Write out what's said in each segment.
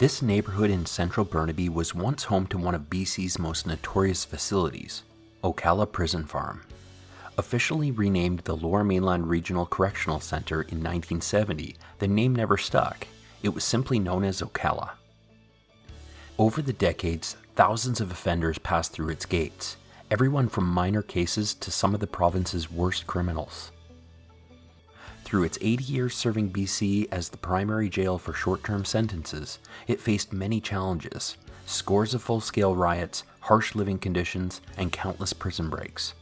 This neighborhood in central Burnaby was once home to one of BC's most notorious facilities, Oakalla Prison Farm. Officially renamed the Lower Mainland Regional Correctional Centre in 1970, the name never stuck. It was simply known as Oakalla. Over the decades, thousands of offenders passed through its gates, everyone from minor cases to some of the province's worst criminals. Through its 80 years serving BC as the primary jail for short-term sentences, it faced many challenges, scores of full-scale riots, harsh living conditions, and countless prison breaks.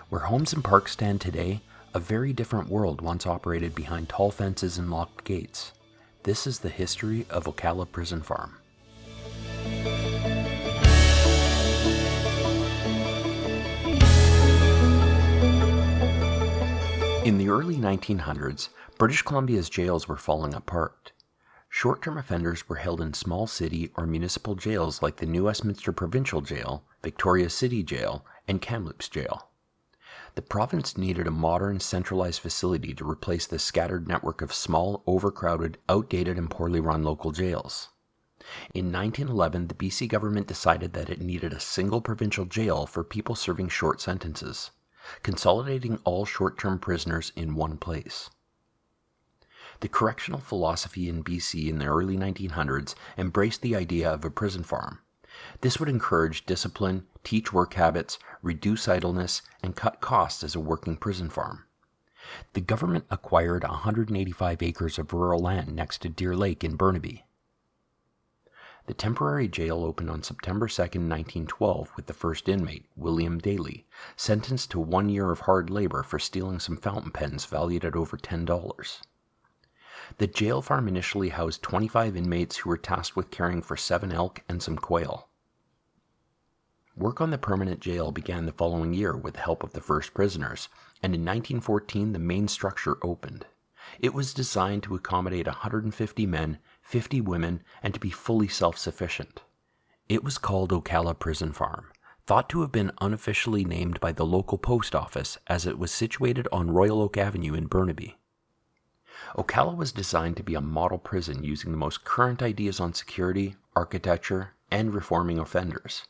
Where homes and parks stand today, a very different world once operated behind tall fences and locked gates. This is the history of Oakalla Prison Farm. In the early 1900s, British Columbia's jails were falling apart. Short-term offenders were held in small city or municipal jails like the New Westminster Provincial Jail, Victoria City Jail, and Kamloops Jail. The province needed a modern, centralized facility to replace the scattered network of small, overcrowded, outdated, and poorly run local jails. In 1911, the BC government decided that it needed a single provincial jail for people serving short sentences, consolidating all short-term prisoners in one place. The correctional philosophy in BC in the early 1900s embraced the idea of a prison farm. This would encourage discipline, teach work habits, reduce idleness, and cut costs as a working prison farm. The government acquired 185 acres of rural land next to Deer Lake in Burnaby. The temporary jail opened on September 2, 1912, with the first inmate, William Daly, sentenced to 1 year of hard labor for stealing some fountain pens valued at over $10. The jail farm initially housed 25 inmates who were tasked with caring for 7 elk and some quail. Work on the permanent jail began the following year with the help of the first prisoners, and in 1914 the main structure opened. It was designed to accommodate 150 men, 50 women, and to be fully self-sufficient. It was called Oakalla Prison Farm, thought to have been unofficially named by the local post office as it was situated on Royal Oak Avenue in Burnaby. Oakalla was designed to be a model prison using the most current ideas on security, architecture, and reforming offenders.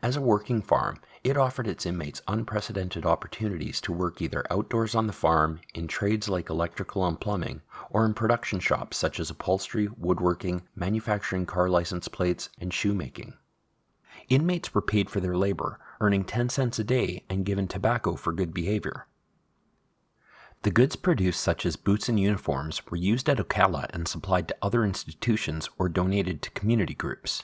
As a working farm, it offered its inmates unprecedented opportunities to work either outdoors on the farm, in trades like electrical and plumbing, or in production shops such as upholstery, woodworking, manufacturing car license plates, and shoemaking. Inmates were paid for their labor, earning 10 cents a day and given tobacco for good behavior. The goods produced, such as boots and uniforms, were used at Oakalla and supplied to other institutions or donated to community groups.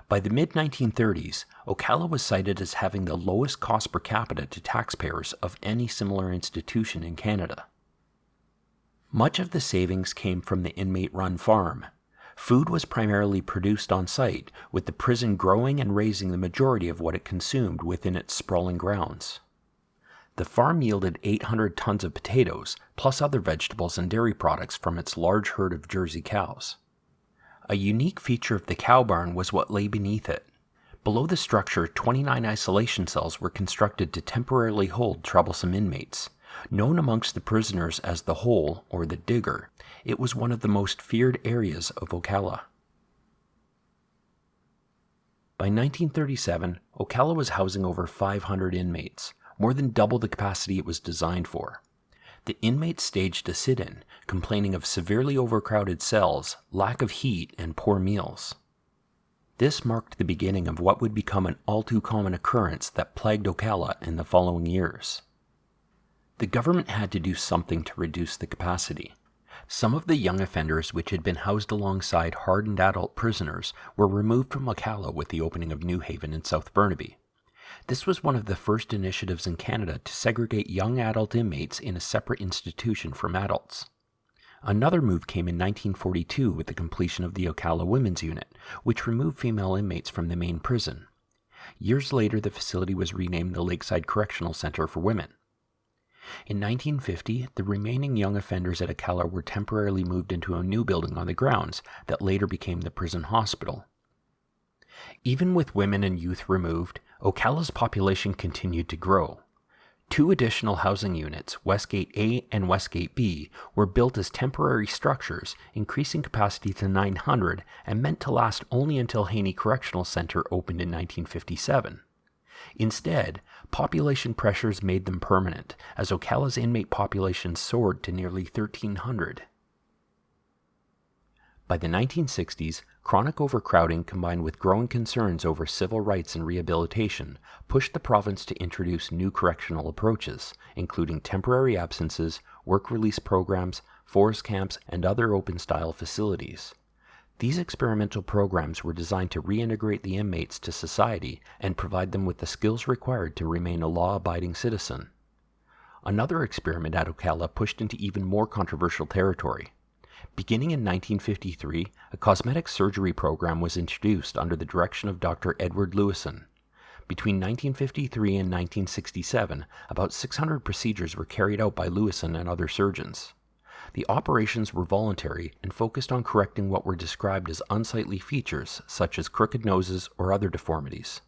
By the mid-1930s, Oakalla was cited as having the lowest cost per capita to taxpayers of any similar institution in Canada. Much of the savings came from the inmate-run farm. Food was primarily produced on site, with the prison growing and raising the majority of what it consumed within its sprawling grounds. The farm yielded 800 tons of potatoes, plus other vegetables and dairy products from its large herd of Jersey cows. A unique feature of the cow barn was what lay beneath it. Below the structure, 29 isolation cells were constructed to temporarily hold troublesome inmates. Known amongst the prisoners as the Hole, or the Digger, it was one of the most feared areas of Oakalla. By 1937, Oakalla was housing over 500 inmates, more than double the capacity it was designed for. The inmates staged a sit-in, complaining of severely overcrowded cells, lack of heat, and poor meals. This marked the beginning of what would become an all-too-common occurrence that plagued Oakalla in the following years. The government had to do something to reduce the capacity. Some of the young offenders which had been housed alongside hardened adult prisoners were removed from Oakalla with the opening of New Haven in South Burnaby. This was one of the first initiatives in Canada to segregate young adult inmates in a separate institution from adults. Another move came in 1942 with the completion of the Oakalla Women's Unit, which removed female inmates from the main prison. Years later, the facility was renamed the Lakeside Correctional Center for Women. In 1950, the remaining young offenders at Oakalla were temporarily moved into a new building on the grounds that later became the prison hospital. Even with women and youth removed, Oakalla's population continued to grow. 2 additional housing units, Westgate A and Westgate B, were built as temporary structures, increasing capacity to 900 and meant to last only until Haney Correctional Center opened in 1957. Instead, population pressures made them permanent, as Ocalla's inmate population soared to nearly 1,300. By the 1960s, chronic overcrowding combined with growing concerns over civil rights and rehabilitation pushed the province to introduce new correctional approaches, including temporary absences, work release programs, forest camps, and other open-style facilities. These experimental programs were designed to reintegrate the inmates to society and provide them with the skills required to remain a law-abiding citizen. Another experiment at Oakalla pushed into even more controversial territory. Beginning in 1953, a cosmetic surgery program was introduced under the direction of Dr. Edward Lewison. Between 1953 and 1967, about 600 procedures were carried out by Lewison and other surgeons. The operations were voluntary and focused on correcting what were described as unsightly features, such as crooked noses or other deformities.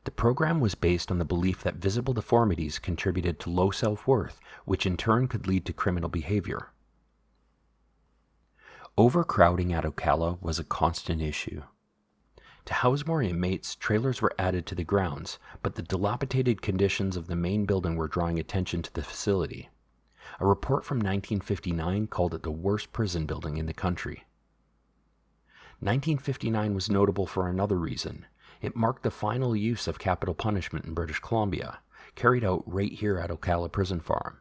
The program was based on the belief that visible deformities contributed to low self-worth, which in turn could lead to criminal behavior. Overcrowding at Oakalla was a constant issue. To house more inmates, trailers were added to the grounds, but the dilapidated conditions of the main building were drawing attention to the facility. A report from 1959 called it the worst prison building in the country. 1959 was notable for another reason. It marked the final use of capital punishment in British Columbia, carried out right here at Oakalla Prison Farm.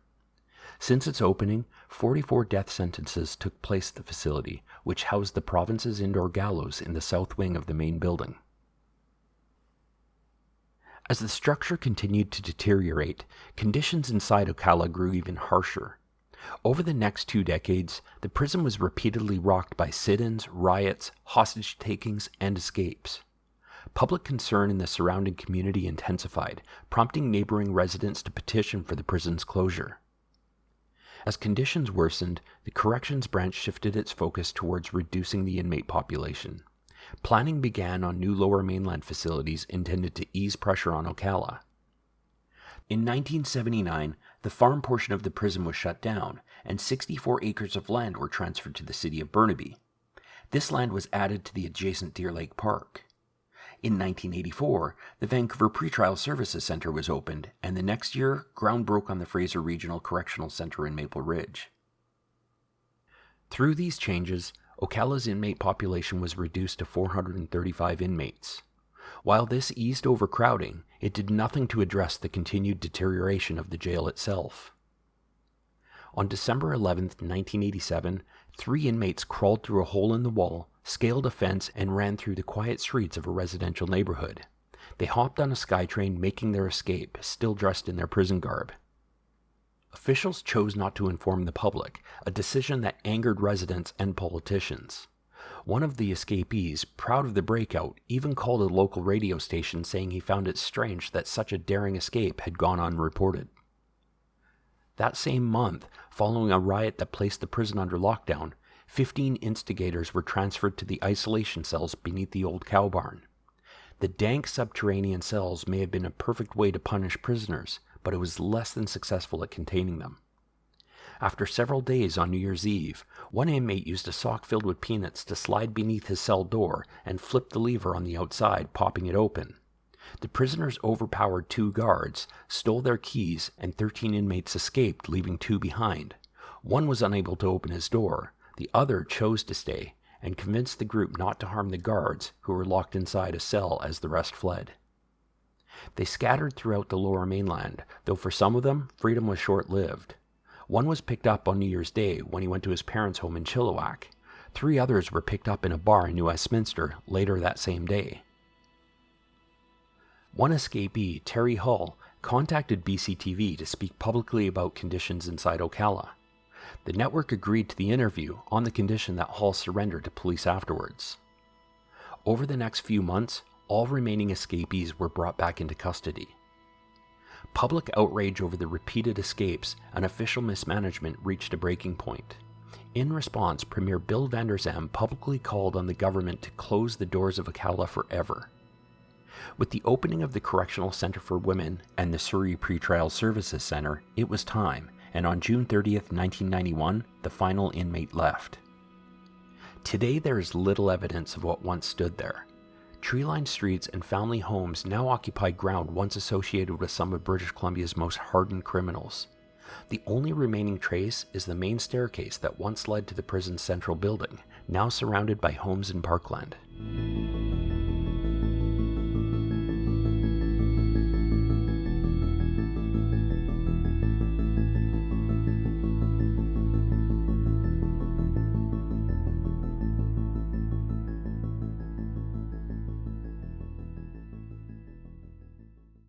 Since its opening, 44 death sentences took place at the facility, which housed the province's indoor gallows in the south wing of the main building. As the structure continued to deteriorate, conditions inside Oakalla grew even harsher. Over the next 2 decades, the prison was repeatedly rocked by sit-ins, riots, hostage-takings, and escapes. Public concern in the surrounding community intensified, prompting neighboring residents to petition for the prison's closure. As conditions worsened, the corrections branch shifted its focus towards reducing the inmate population. Planning began on new Lower Mainland facilities intended to ease pressure on Oakalla. In 1979, the farm portion of the prison was shut down, and 64 acres of land were transferred to the city of Burnaby. This land was added to the adjacent Deer Lake Park. In 1984, the Vancouver Pretrial Services Centre was opened, and the next year, ground broke on the Fraser Regional Correctional Centre in Maple Ridge. Through these changes, Ocalla's inmate population was reduced to 435 inmates. While this eased overcrowding, it did nothing to address the continued deterioration of the jail itself. On December 11, 1987, 3 inmates crawled through a hole in the wall, scaled a fence, and ran through the quiet streets of a residential neighborhood. They hopped on a SkyTrain, making their escape, still dressed in their prison garb. Officials chose not to inform the public, a decision that angered residents and politicians. One of the escapees, proud of the breakout, even called a local radio station saying he found it strange that such a daring escape had gone unreported. That same month, following a riot that placed the prison under lockdown, 15 instigators were transferred to the isolation cells beneath the old cow barn. The dank subterranean cells may have been a perfect way to punish prisoners, but it was less than successful at containing them. After several days on New Year's Eve, one inmate used a sock filled with peanuts to slide beneath his cell door and flipped the lever on the outside, popping it open. The prisoners overpowered 2 guards, stole their keys, and 13 inmates escaped, leaving 2 behind. One was unable to open his door. The other chose to stay, and convinced the group not to harm the guards, who were locked inside a cell as the rest fled. They scattered throughout the Lower Mainland, though for some of them, freedom was short-lived. One was picked up on New Year's Day when he went to his parents' home in Chilliwack. 3 others were picked up in a bar in New Westminster later that same day. One escapee, Terry Hull, contacted BCTV to speak publicly about conditions inside Oakalla. The network agreed to the interview on the condition that Hull surrender to police afterwards. Over the next few months, all remaining escapees were brought back into custody. Public outrage over the repeated escapes and official mismanagement reached a breaking point. In response, Premier Bill Vander Zalm publicly called on the government to close the doors of Oakalla forever. With the opening of the Correctional Center for Women and the Surrey Pretrial Services Center, it was time, and on June 30th, 1991, the final inmate left. Today there is little evidence of what once stood there. Tree-lined streets and family homes now occupy ground once associated with some of British Columbia's most hardened criminals. The only remaining trace is the main staircase that once led to the prison's central building, now surrounded by homes and parkland.